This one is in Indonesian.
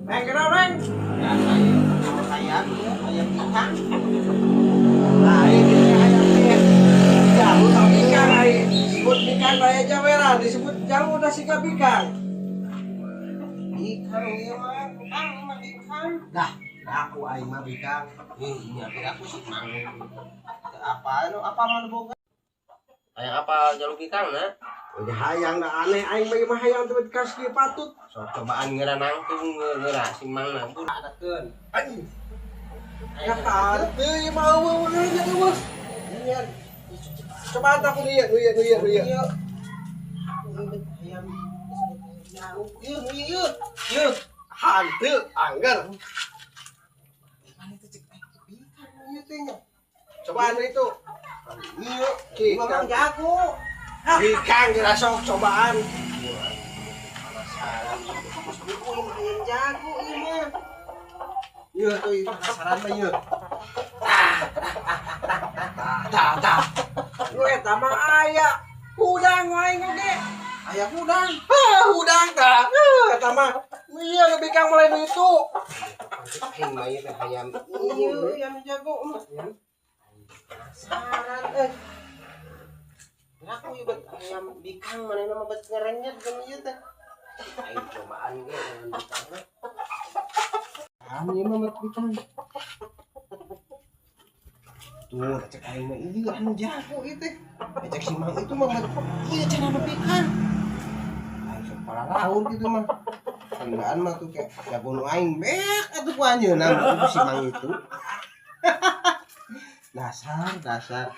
Neng kenal neng? Ya ayam ikan. Nah ini ayam nih. Jauh sama ikan ay. Disebut ikan bayar Jawa lah. Disebut jauh udah sikap ikan. Ikan iya mah ikan. Dah, aku ay mah ikan. Iya aku sih mang. Apa mana boga? Kayak apa jalur ikan nah? Udah hayang dah aneh ay mah hayang tuh kasih patut. So cobaan ngira nangtung ngira si mang nang pun ada keun. Anjing. Ya harte ya mau nanya tuh bos. Iya. Coba aku lihat. Iya. Ayam Iya. Hante anggar. Cobaan itu. Iya. Ikan jago. Ikan kira sok cobaan. Ayam jago ini mah. Iya tuh Penasaran mah iya. Dah. Lu eta mah aya udang wae ge. Ayam udang. Udang tah. Eta mah iya lebih kang mulai itu. Aing mah ieu ayam. Iya, ayam jago mah. Penasaran aku ieu ayam bikang manehna mah bet ngerenyet jeung ieu teh. Aing cobaan ge dengan bikang mah. Ieu mah bet bikang. Tuh, cek aing mah ieu anu jago ieu teh. Cek si Mang itu mah ieu cenah mah bikang. Aing sok paralaur kitu mah. Sanggaan mah tuh kayak jago nu aing beak atuh ku anjeunna mah si Mang itu. Dasar.